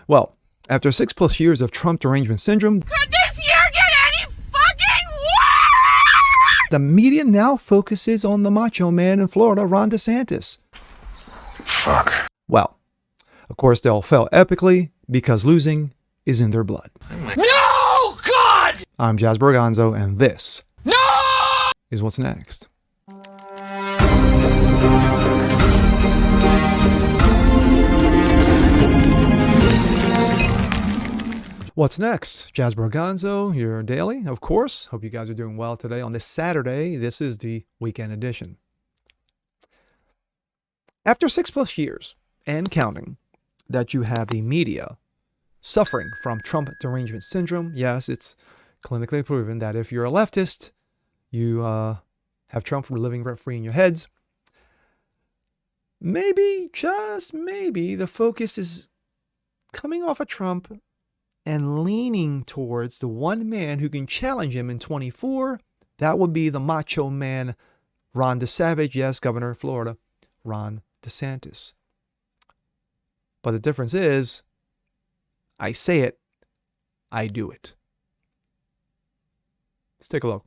Well, after 6+ years of Trump derangement syndrome, Could this year get any fucking worse? the media now focuses on the Macho-Man in Florida, Ron Desantis. Fuck. Well, of course, they'll fail epically because losing is in their blood. No, God! I'm Jazz Berganzo, and this No! is what's next. What's next? Jazz Berganzo, your daily, of course. Hope you guys are doing well today on this Saturday. This is the weekend edition. After 6+ years and counting that you have the media suffering from Trump derangement syndrome, yes, it's clinically proven that if you're a leftist, you have Trump living rent-free in your heads. Maybe, just maybe, the focus is coming off of Trump and leaning towards the one man who can challenge him in 24. That would be the Macho Man, Ron DeSavage. Yes, Governor of Florida, Ron DeSantis. But the difference is, I say it, I do it. Let's take a look.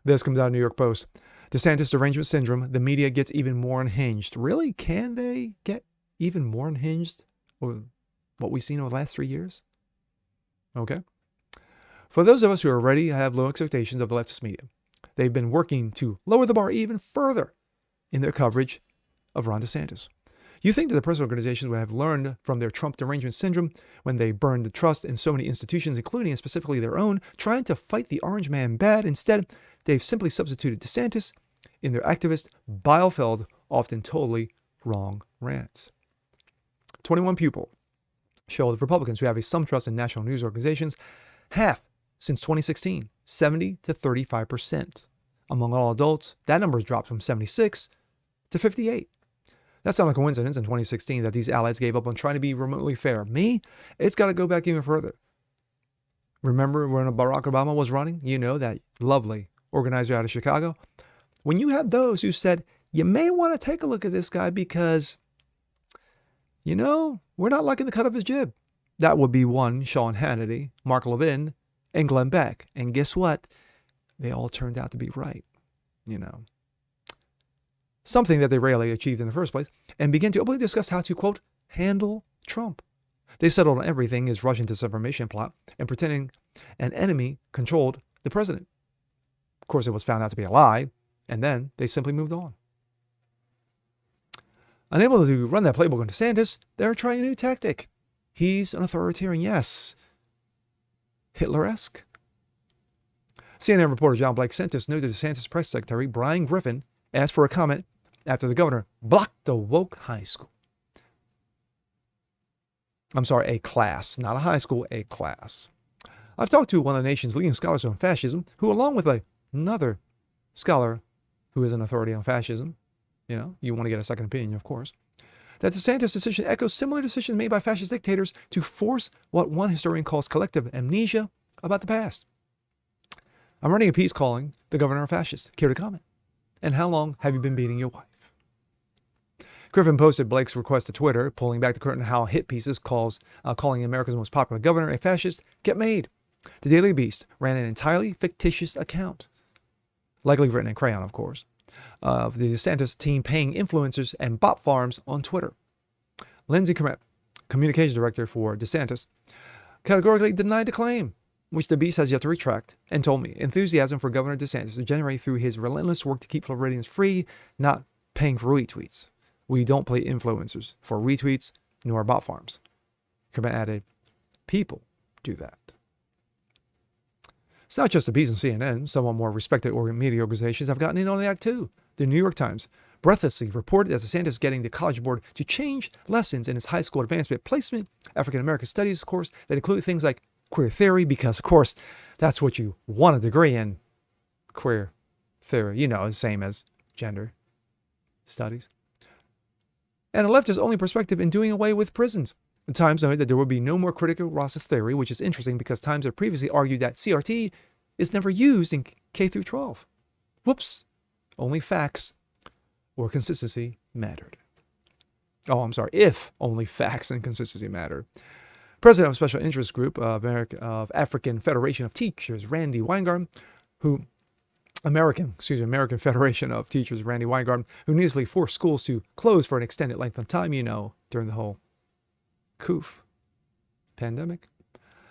This comes out of New York Post. DeSantis derangement syndrome, the media gets even more unhinged. Really? Can they get even more unhinged with what we've seen over the last 3 years? Okay. For those of us who already have low expectations of the leftist media, they've been working to lower the bar even further in their coverage of Ron DeSantis. You think that the press organizations would have learned from their Trump derangement syndrome when they burned the trust in so many institutions, including and specifically their own, trying to fight the orange man bad. Instead, they've simply substituted DeSantis in their activist, bile-filled, often totally wrong rants. 21 people show that Republicans who have some trust in national news organizations have, since 2016, 70 to 35%. Among all adults, that number has dropped from 76 to 58. That's not a coincidence in 2016 that these allies gave up on trying to be remotely fair. Me, it's got to go back even further. Remember when Barack Obama was running? You know, that lovely organizer out of Chicago? When you had those who said, you may want to take a look at this guy because, you know, we're not liking the cut of his jib. That would be one Sean Hannity, Mark Levin, and Glenn Beck. And guess what? They all turned out to be right, you know. Something that they rarely achieved in the first place, and began to openly discuss how to, quote, handle Trump. They settled on everything his Russian disinformation plot and pretending an enemy controlled the president. Of course, it was found out to be a lie, and then they simply moved on. Unable to run that playbook on DeSantis, they're trying a new tactic. He's an authoritarian, yes. Hitler-esque. CNN reporter John Blake sent this note to DeSantis press secretary Brian Griffin, asked for a comment after the governor blocked the woke high school. I'm sorry, a class, not a high school, a class. I've talked to one of the nation's leading scholars on fascism, who along with another scholar who is an authority on fascism, you know, you want to get a second opinion, of course, that DeSantis' decision echoes similar decisions made by fascist dictators to force what one historian calls collective amnesia about the past. I'm writing a piece calling the governor a fascist. Care to comment? And how long have you been beating your wife? Griffin posted Blake's request to Twitter, pulling back the curtain on how hit pieces calling America's most popular governor a fascist get made. The Daily Beast ran an entirely fictitious account, likely written in crayon, of course, of the DeSantis team paying influencers and bot farms on Twitter. Lindsey Komet, communications director for DeSantis, categorically denied the claim, which the Beast has yet to retract, and told me enthusiasm for Governor DeSantis to generate through his relentless work to keep Floridians free, not paying for retweets. We don't play influencers for retweets nor bot farms. Komet added, people do that. It's not just the Beast and CNN. Somewhat more respected media organizations have gotten in on the act too. The New York Times breathlessly reported that DeSantis getting the College Board to change lessons in his high school advancement placement, African American studies course, that included things like queer theory, because of course that's what you want a degree in, queer theory, you know, the same as gender studies. And a leftist only perspective in doing away with prisons. The Times noted that there would be no more critical racist theory, which is interesting because Times had previously argued that CRT is never used in K through 12. Whoops. Only facts or consistency mattered. Oh, I'm sorry. If only facts and consistency mattered. President of Special Interest Group of African Federation of Teachers, Randy Weingarten, American Federation of Teachers, Randy Weingarten, who needlessly forced schools to close for an extended length of time, during the whole coof pandemic,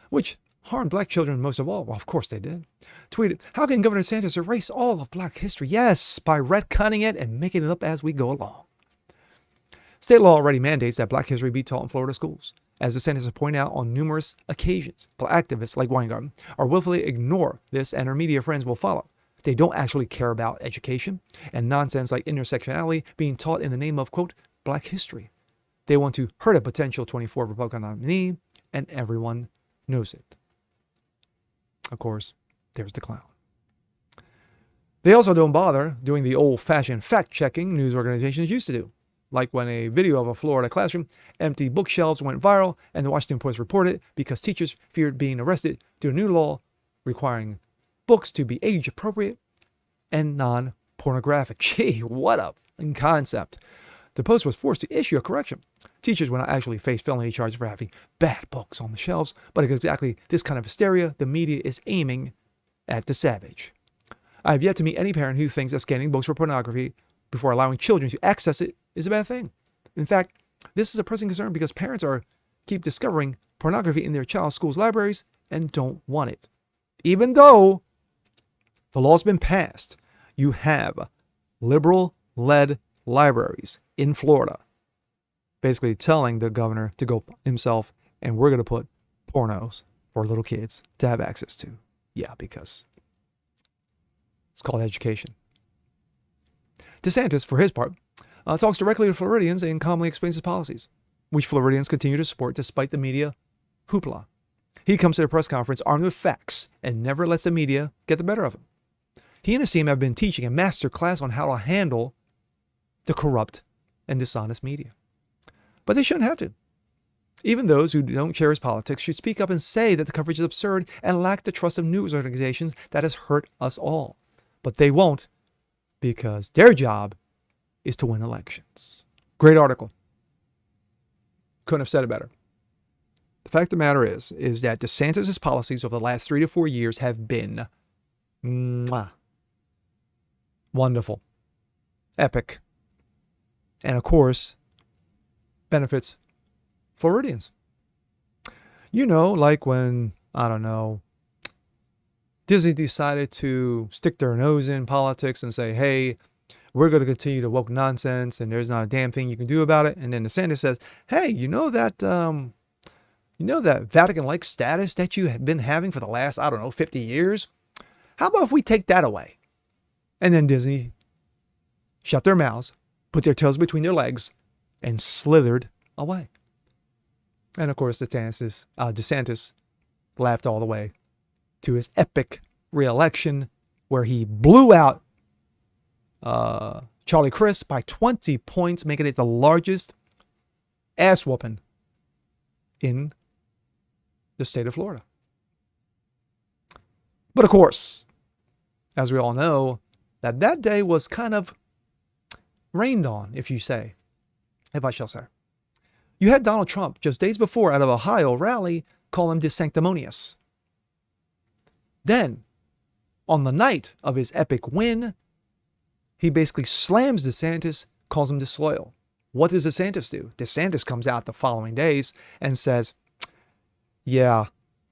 which harmed black children most of all. Well, of course they did. Tweeted, how can Governor DeSantis erase all of black history? Yes, by retconning it and making it up as we go along. State law already mandates that black history be taught in Florida schools. As DeSantis has pointed out on numerous occasions, black activists like Weingarten are willfully ignore this, and her media friends will follow. They don't actually care about education and nonsense like intersectionality being taught in the name of, quote, black history. They want to hurt a potential 24 Republican nominee, and everyone knows it. Of course, there's the clown. They also don't bother doing the old-fashioned fact-checking news organizations used to do, like when a video of a Florida classroom empty bookshelves went viral and the Washington Post reported because teachers feared being arrested due to new law requiring books to be age-appropriate and non-pornographic. Gee, what a concept. The Post was forced to issue a correction. Teachers will not actually face felony charges for having bad books on the shelves, but it's exactly this kind of hysteria the media is aiming at the savage. I have yet to meet any parent who thinks that scanning books for pornography before allowing children to access it is a bad thing. In fact, this is a pressing concern because parents keep discovering pornography in their child's school's libraries and don't want it. Even though the law's been passed, you have liberal-led libraries in Florida basically telling the governor to go himself, and we're going to put pornos for little kids to have access to. Yeah, because it's called education. DeSantis, for his part, talks directly to Floridians and calmly explains his policies, which Floridians continue to support despite the media hoopla. He comes to the press conference armed with facts and never lets the media get the better of him. He and his team have been teaching a master class on how to handle the corrupt and dishonest media. But they shouldn't have to. Even those who don't share his politics should speak up and say that the coverage is absurd and lack the trust of news organizations that has hurt us all. But they won't, because their job is to win elections. Great article. Couldn't have said it better. The fact of the matter is that DeSantis' policies over the last 3 to 4 years have been wonderful, epic, and of course, benefits Floridians. Like when, Disney decided to stick their nose in politics and say, hey, we're going to continue to woke nonsense and there's not a damn thing you can do about it. And then DeSantis says, hey, that Vatican-like status that you have been having for the last, 50 years? How about if we take that away? And then Disney shut their mouths, put their tails between their legs, and slithered away. And of course, DeSantis laughed all the way to his epic re-election, where he blew out Charlie Crist by 20 points, making it the largest ass whooping in the state of Florida. But of course, as we all know, that day was kind of rained on, if I shall say. You had Donald Trump just days before at an Ohio rally call him dissanctimonious. Then, on the night of his epic win, he basically slams DeSantis, calls him disloyal. What does DeSantis do? DeSantis comes out the following days and says, yeah,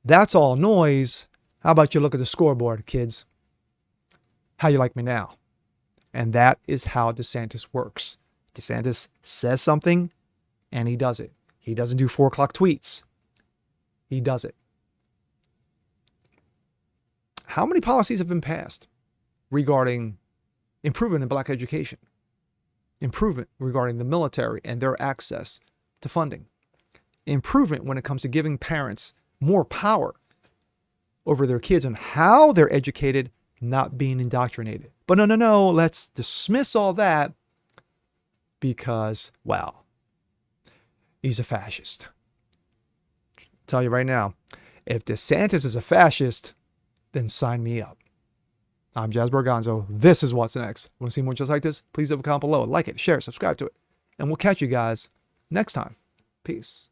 that's all noise. How about you look at the scoreboard, kids? How you like me now? And that is how DeSantis works. DeSantis says something, and he does it. He doesn't do 4 o'clock tweets. He does it. How many policies have been passed regarding improvement in black education? Improvement regarding the military and their access to funding? Improvement when it comes to giving parents more power over their kids and how they're educated, not being indoctrinated. But no, let's dismiss all that because, well, he's a fascist. I'll tell you right now, if DeSantis is a fascist, then sign me up. I'm Jazz Borgonzo. This is What's Next. Want to see more just like this? Please leave a comment below. Like it, share, subscribe to it. And we'll catch you guys next time. Peace.